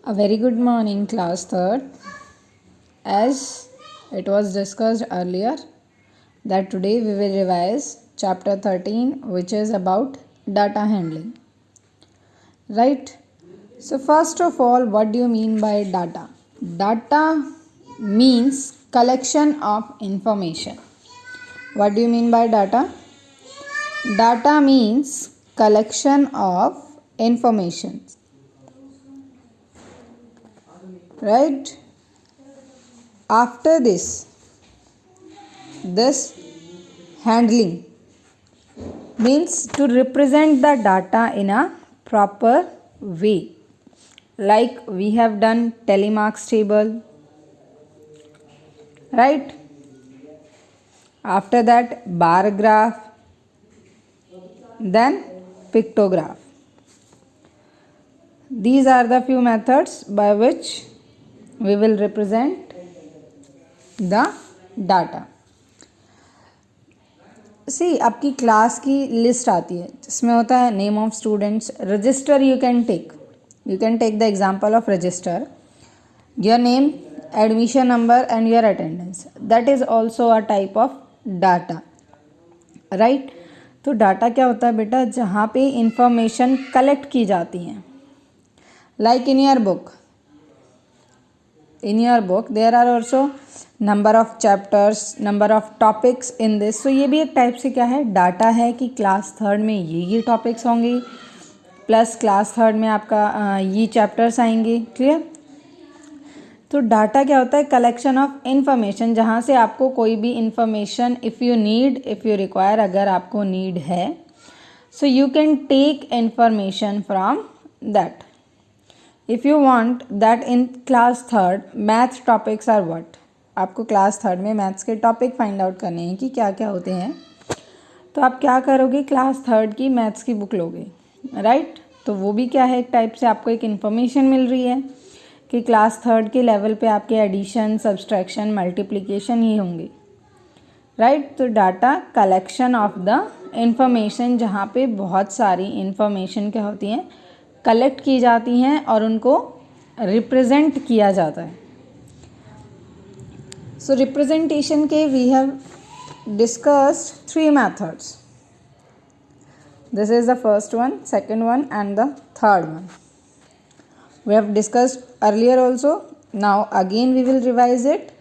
A very good morning, class third. As it was discussed earlier, that today we will revise chapter 13, which is about data handling. Right? So, first of all, what do you mean by data? Data means collection of information. What do you mean by data? Data means collection of information. Right? After this handling means to represent the data in a proper way. Like we have done telemarks table, right? After that bar graph, then pictograph. These are the few methods by which we will represent the data. सी आपकी class की list आती है जिसमें होता है name of students. Register you can take the example of register, your name, admission number and your attendance. That is also a type of data. Right. तो data क्या होता है बेटा? जहाँ पे इंफॉर्मेशन कलेक्ट की जाती हैं. Like in your book there are also number of chapters, number of topics in this. So ये भी एक टाइप से क्या है? डाटा है कि क्लास थर्ड में ये टॉपिक्स होंगे, प्लस क्लास थर्ड में आपका ये चैप्टर्स आएंगे. क्लियर? तो डाटा क्या होता है? कलेक्शन ऑफ इंफॉर्मेशन, जहाँ से आपको कोई भी इंफॉर्मेशन इफ़ यू रिक्वायर, अगर आपको नीड है, so you can take information from that. If you want that in class third math topics are what, आपको क्लास थर्ड में मैथ्स के टॉपिक फाइंड आउट करने हैं कि क्या क्या होते हैं, तो आप क्या करोगे? क्लास थर्ड की मैथ्स की बुक लोगे. राइट. तो वो भी क्या है? एक टाइप से आपको एक इन्फॉर्मेशन मिल रही है कि क्लास थर्ड के लेवल पे आपके एडिशन, सब्सट्रैक्शन, मल्टीप्लिकेशन ही होंगे. राइट. तो data collection of the information, जहाँ पे बहुत सारी इंफॉर्मेशन क्या होती हैं? कलेक्ट की जाती हैं और उनको रिप्रेजेंट किया जाता है. सो रिप्रेजेंटेशन के we have discussed 3 methods. This is the first one, second one and the third one. We have discussed earlier also. Now again we will revise it.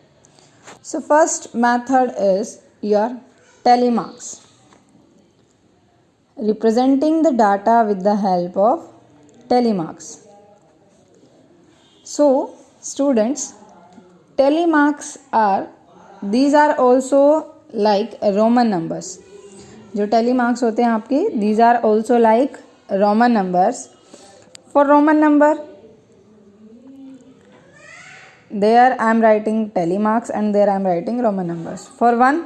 So first method is your telemarks. Representing the data with the help of telemarks. So students, these are also like Roman numbers. जो telemarks होते हैं आपके, these are also like Roman numbers. For Roman number, there I am writing telemarks and there I am writing Roman numbers. For 1,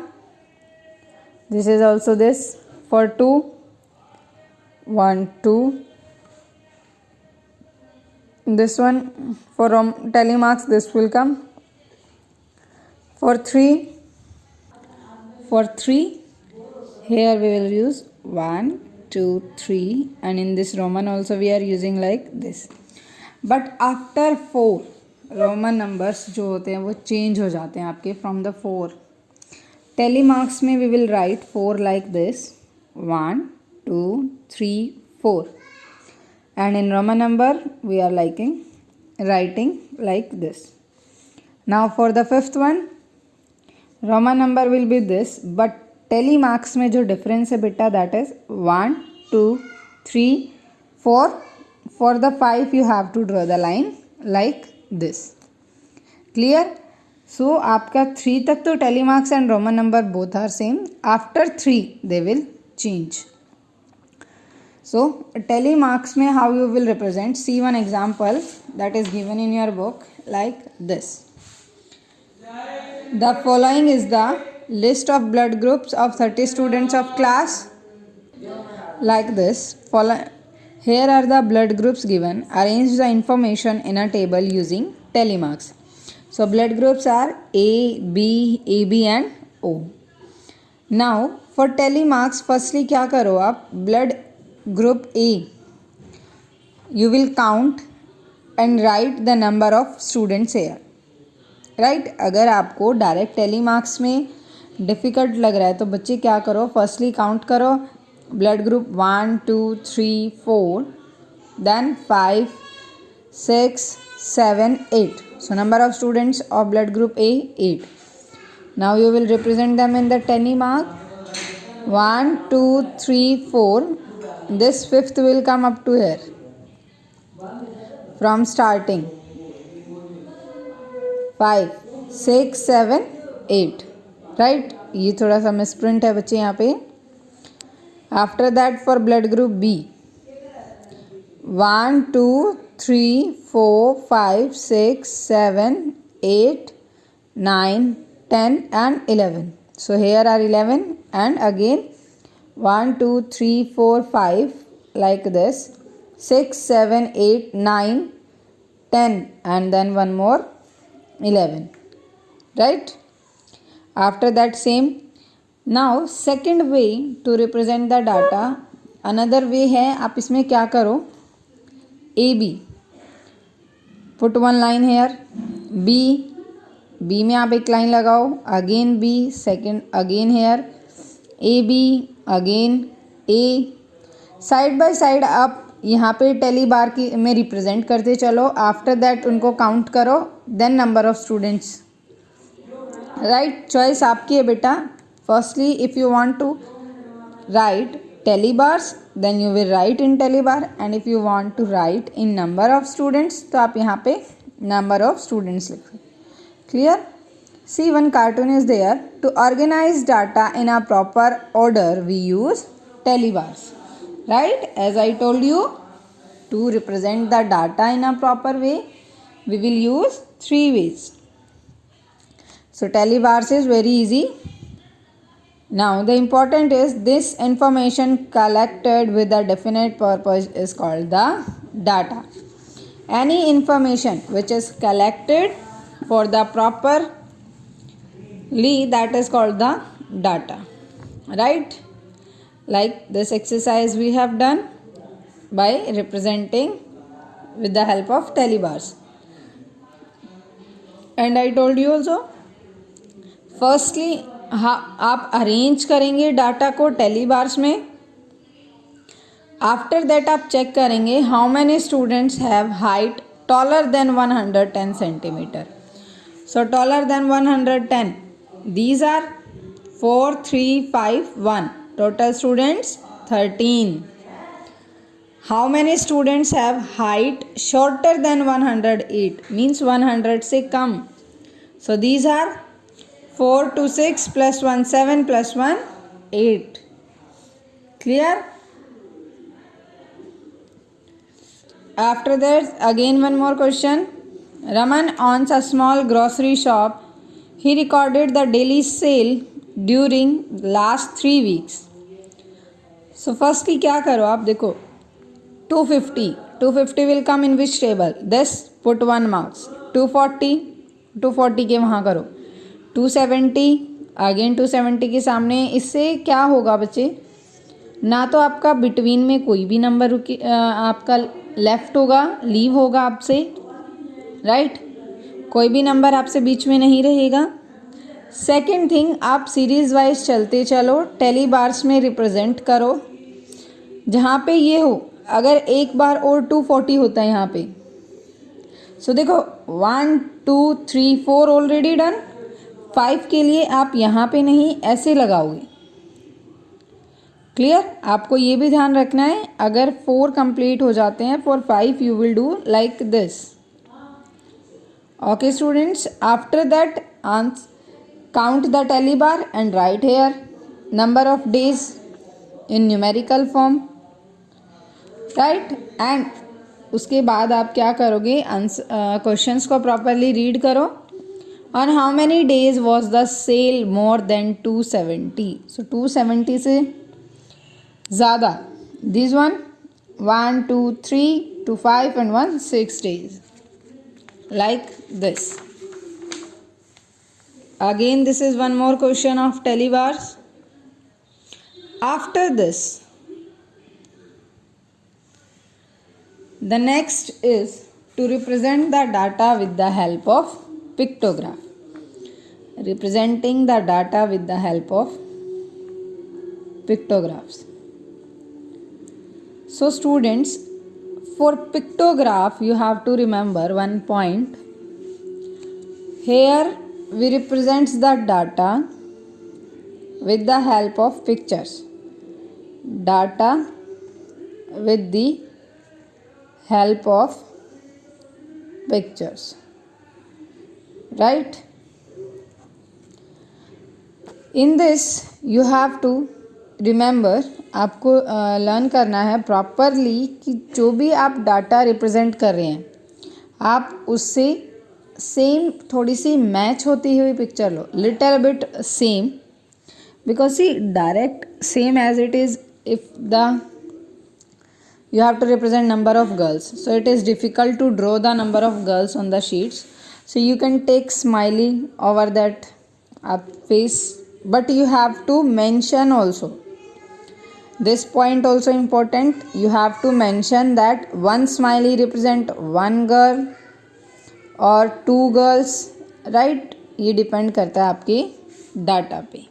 this is also this. For 2, 1, 2. This one for telemarks, this will come. For 3, here we will use 1, 2, 3 and in this Roman also we are using like this. But after 4, Roman numbers जो होते हैं वो change हो जाते हैं आपके from the 4. Tally marks में we will write 4 like this, 1, 2, 3, 4. And in Roman number we are writing like this. Now for the 5th one, Roman number will be this, but tally marks में जो डिफरेंस है बेटा, that is 1, 2, 3, 4. For the 5 you have to draw the line like this. Clear? So आपका 3 तक तो tally marks and roman number both are same. After 3 they will change. So tally marks में how you will represent, see one example that is given in your book like this. The following is the list of blood groups of 30 students of class like this. Here are the blood groups given. Arrange the information in a table using telemarks. So blood groups are A, B, AB and O. Now for telemarks, firstly क्या करो आप? blood group A you will count and right the number of students hair. Right, अगर आपको direct tele marks में difficult लग रहा है तो बच्चे क्या करो, फर्स्टली काउंट करो blood group 1 2 3 4, then 5 6 7 8. So number of students of blood group A 8. Now you will represent them in the tally mark. 1 2 3 4. This fifth will come up to here from starting. 5 6 7 8. Right, ये थोड़ा सा misprint है बच्चे यहाँ पे. After that for blood group B 1 2 3 4 5 6 7 8 9 10 and 11. So here are 11 and again 1 2 3 4 5 like this, 6 7 8 9 10 and then one more 11. Right? After that same. Now second way to represent the data, another way है, आप इसमें क्या करो, A B, put one line here, B में आप एक line लगाओ, again B, second again here, A B again A, side by side आप यहाँ पे टेली बार की में रिप्रेजेंट करते चलो. आफ्टर दैट उनको काउंट करो, then number of students. Right, choice आपकी है बेटा. Firstly if you want to write tally bars then you will write in tally bar, and if you want to write in number of students तो आप यहाँ पे number of students लिखो. Clear? See one cartoon is there. To organise data in a proper order we use tally bars. Right, as I told you, to represent the data in a proper way we will use three ways. So tally bars is very easy. Now the important is this information collected with a definite purpose is called the data. Any information which is collected for the properly, that is called the data. Right? Like this exercise we have done by representing with the help of tally bars. And I told you also, firstly आप arrange करेंगे data को tally bars में. After that आप check करेंगे how many students have height taller than 110 centimetre. So taller than 110, these are 4 3 5 1. Total students 13. How many students have height shorter than 108? Means 100 से कम. So these are 4 2 6 plus 1 7 plus 1 8. Clear? After that again one more question. Raman owns a small grocery shop. He recorded the daily sale during last 3 weeks. So firstly क्या करो आप, देखो 250 will come in which table? This put 1 marks. 240 के वहाँ करो. 270 again 270 के सामने. इससे क्या होगा बच्चे, ना तो आपका बिटवीन में कोई भी नंबर आपका लेफ्ट होगा, लीव होगा आपसे. राइट, कोई भी नंबर आपसे बीच में नहीं रहेगा. सेकेंड थिंग, आप सीरीज़ वाइज चलते चलो, टेली बार्स में रिप्रेजेंट करो. जहाँ पे ये हो, अगर एक बार और 240 होता है यहाँ पे, सो देखो 1 2 3 4 ऑलरेडी डन. 5 के लिए आप यहाँ पे नहीं ऐसे लगाओगे. क्लियर? आपको ये भी ध्यान रखना है, अगर 4 कंप्लीट हो जाते हैं, for 5 you will do like this. Okay students, after that count the tally bar and write here number of days in numerical form. Right? And उसके बाद आप क्या करोगे, क्वेश्चंस को प्रॉपरली रीड करो. On how many days was the sale more than 270? So 270 से ज़्यादा. This one 1 2 3 to 5 and 1 6 days. Like this. Again this is one more question of tally bars. After this, the next is to represent the data with the help of pictograph. Representing the data with the help of pictographs. So students, for pictograph you have to remember one point. Here we represents the data with the help of pictures. Data with the help of pictures, right? In this you have to remember, आपको learn करना है properly कि जो भी आप data represent कर रहे हैं आप उससे सेम थोड़ी सी मैच होती हुई picture low, little bit same, because see direct same as it is, if the you have to represent number of girls, so it is difficult to draw the number of girls on the sheets, so you can take smiley over that face, but you have to mention also this point also important. You have to mention that one smiley represent one girl or two girls, right? ये depend करता है आपके data पे.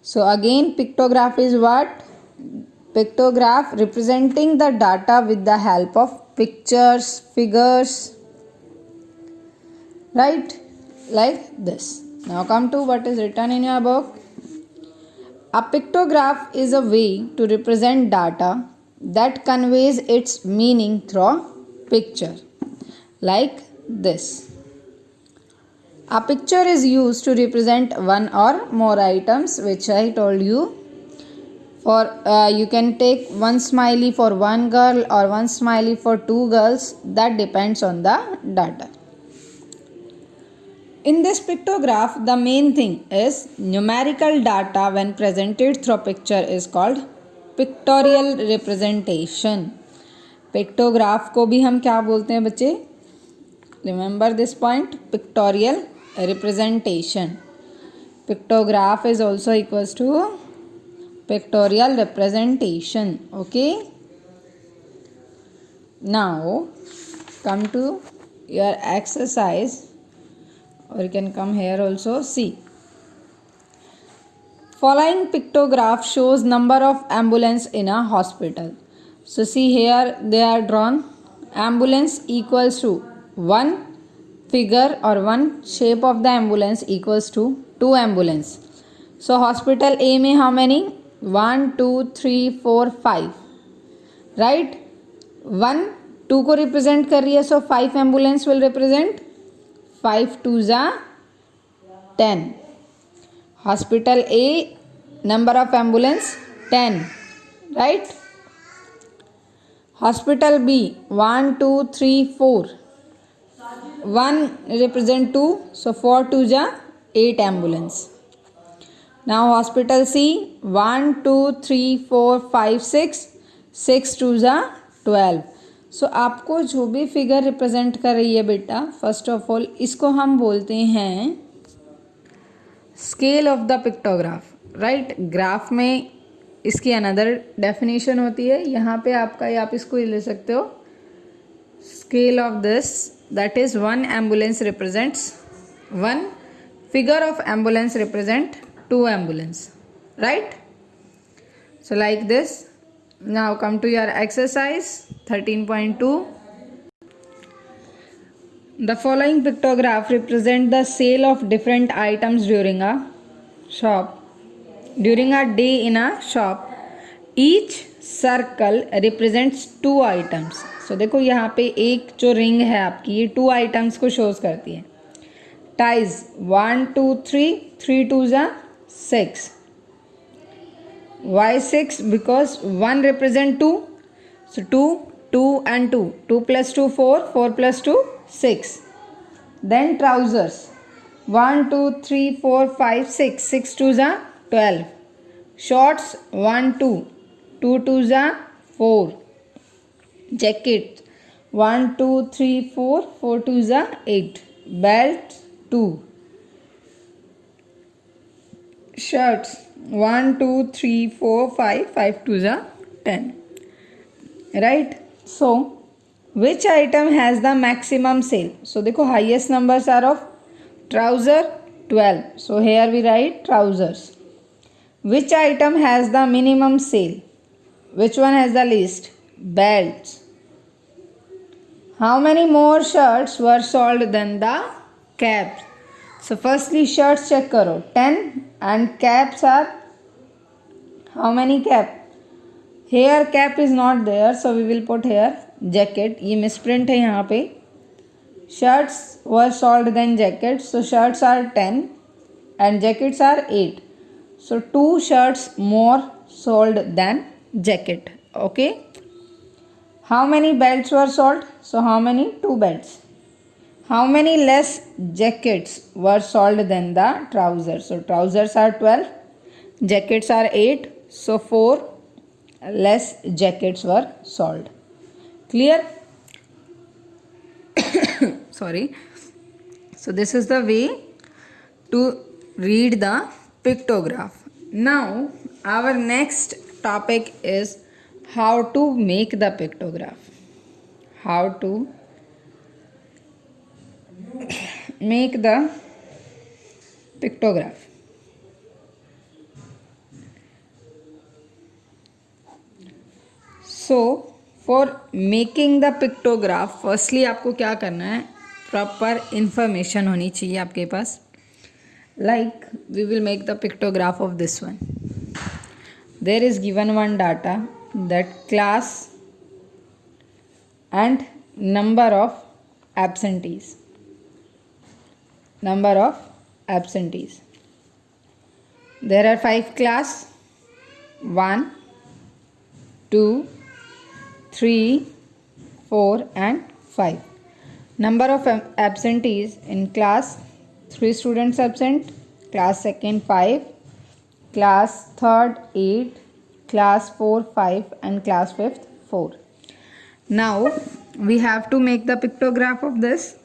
So again pictograph is what? Pictograph representing the data with the help of pictures, figures, right? Like this. Now come to what is written in your book. A pictograph is a way to represent data that conveys its meaning through picture. Like this. A picture is used to represent one or more items, which I told you. For you can take one smiley for one girl or one smiley for two girls. That depends on the data. In this pictograph, the main thing is numerical data when presented through picture is called pictorial representation. Pictograph को भी हम क्या बोलते हैं बच्चे? Remember this point, pictorial representation. Pictograph is also equals to pictorial representation. Okay. Now come to your exercise, or you can come here also. See, following pictograph shows number of ambulance in a hospital. So see here they are drawn. Ambulance equals to one figure or one shape of the ambulance equals to two ambulance. So hospital A में how many? 1 2 3 4 5, right? 1 2 को represent कर रही है, so 5 ambulance will represent 5 2s are 10. Hospital A number of ambulance 10, right? Hospital B 1 2 3 4, 1 represent 2, so 4 2s are 8 ambulance. Now hospital C 1 2 3 4 5 6, 6 2s are 12. सो आपको जो भी figure represent कर रही है बेटा, फर्स्ट ऑफ ऑल इसको हम बोलते हैं scale of the pictograph, right? Graph में इसकी अनदर डेफिनेशन होती है, यहाँ पे आपका आप इसको ले सकते हो scale of this, that is one ambulance represents one figure of ambulance represent two ambulance, right? So like this. Now come to your exercise 13.2. The following pictograph represent the sale of different items during a shop. During a day in a shop, each circle represents two items. So देखो यहाँ पे एक जो ring है आपकी, ये to items को shows करती है. Ties 1 2 3, 3 2s are 6. Why 6? Because 1 represent 2. So 2, 2 and 2. 2 plus 2, 4. 4 plus 2, 6. Then trousers. 1, 2, 3, 4, 5, 6. 6 2s are 12. Shorts 1, 2. 2 2s are 4. Jacket 1, 2, 3, 4. 4 2s are 8. Belt 2. Shirts 1 2 3 4 5, 5 2s are 10, right? So Which item has the maximum sale? So देखो highest numbers are of trouser 12. So here we write trousers. Which item has the minimum sale? Which one has the least? Belts. How many more shirts were sold than the caps? So firstly shirts check करो 10 and caps are how many cap? Here cap is not there, so we will put here jacket. ये misprint है यहाँ पे. Shirts were sold than jackets, so shirts are 10 and jackets are 8. So 2 shirts more sold than jacket. Okay. How many belts were sold? So how many? 2 belts. How many less jackets were sold than the trousers? So trousers are 12, jackets are 8, so 4 less jackets were sold. Clear? Sorry. So this is the way to read the pictograph. Now our next topic is how to make the pictograph. How to make the pictograph. So for making the pictograph, firstly आपको क्या करना है, proper information होनी चाहिए आपके पास. Like we will make the pictograph of this one. There is given one data that class and number of absentees. Number of absentees. There are 5 class. 1, 2, 3, 4 and 5. Number of absentees in class 3 students absent, class second 5, class third 8, class 4 5 and class fifth 4. Now we have to make the pictograph of this.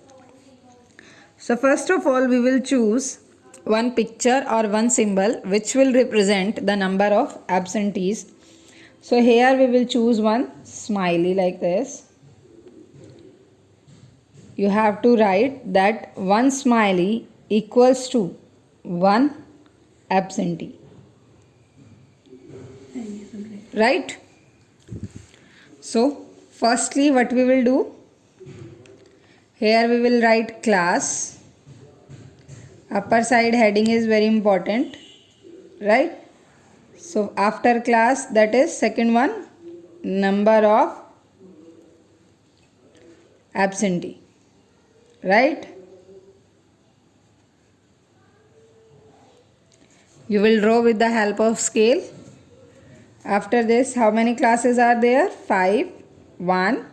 So first of all we will choose one picture or one symbol which will represent the number of absentees. So here we will choose one smiley like this. You have to write that one smiley equals to one absentee. Right? So firstly what we will do, here we will write class. Upper side heading is very important, right? So after class, that is second one, number of absentee, right? You will draw with the help of scale. After this, how many classes are there? 5, 1,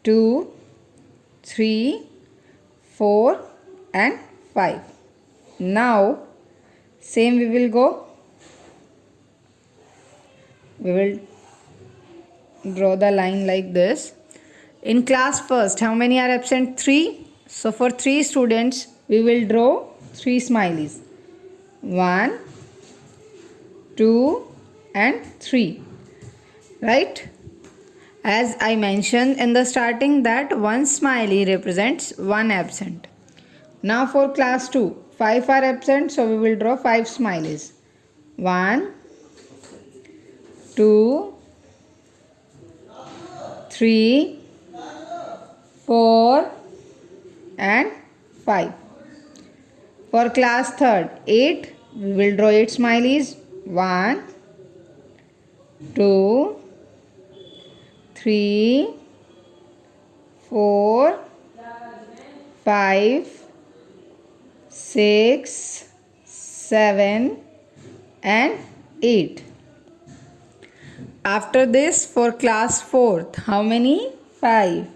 2, 3, 4 and 5. Now same we will go. We will draw the line like this. In class first, how many are absent? 3. So for 3 students, we will draw 3 smileys. 1, 2 and 3. Right? As I mentioned in the starting that one smiley represents one absent. Now for class 2, 5 are absent, so we will draw 5 smileys. 1, 2, 3, 4 and 5. For class third, 8, we will draw 8 smileys. 1, 2, 3, 4, 5, 6, 7 and 8. After this, for class 4th, how many? 5.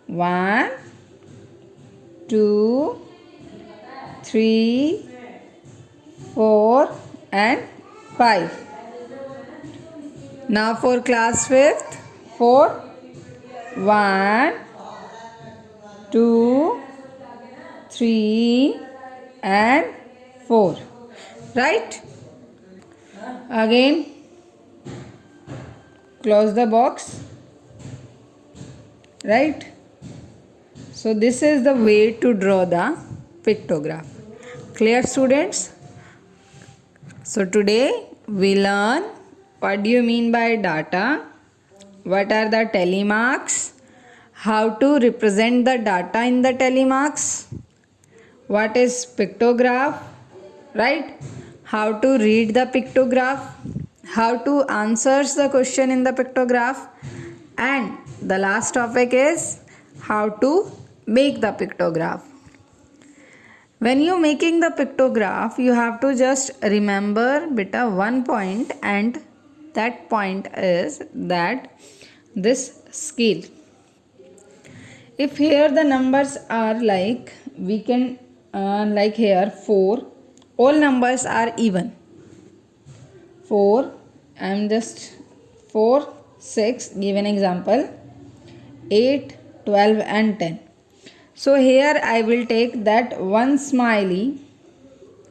1, 2, 3, 4 and 5. Now for class 5th, 4. 1, 2, 3 and 4. Right? Again, close the box. right? So this is the way to draw the pictograph. Clear, students? So today we learn what do you mean by data, what are the telemarks, how to represent the data in the telemarks, what is pictograph, right? How to read the pictograph, how to answer the question in the pictograph, and the last topic is how to make the pictograph. When you making the pictograph, you have to just remember beta one point, and that point is that this scale. If here the numbers are like, we can like here 4, all numbers are even. 4, I am just 4, 6, give an example, 8, 12 and 10. So here I will take that one smiley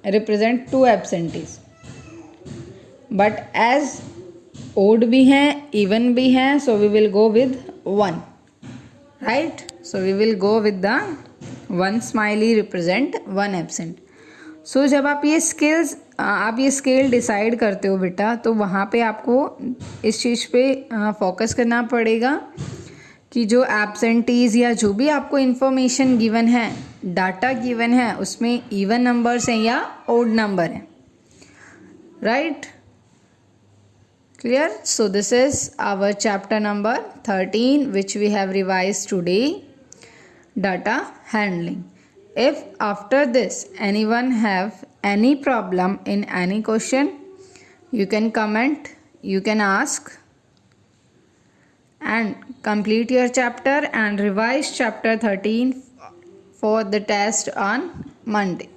represent 2 absentees. But as odd भी हैं, even भी हैं, so we will go with 1. Right? So we will go with the 1 smiley represent 1 absent. So जब आप ये scale decide करते हो बेटा, तो वहाँ पे आपको इस चीज़ पे फोकस करना पड़ेगा कि जो एब्सेंटीज़ या जो भी आपको इन्फॉर्मेशन गिवन है, डाटा गिवन है, उसमें इवन नंबर्स हैं या ओड नंबर हैं, right? Clear? So this is our chapter number 13 which we have revised today, data handling. If after this anyone have any problem in any question, you can comment, you can ask, and complete your chapter and revise chapter 13 for the test on Monday.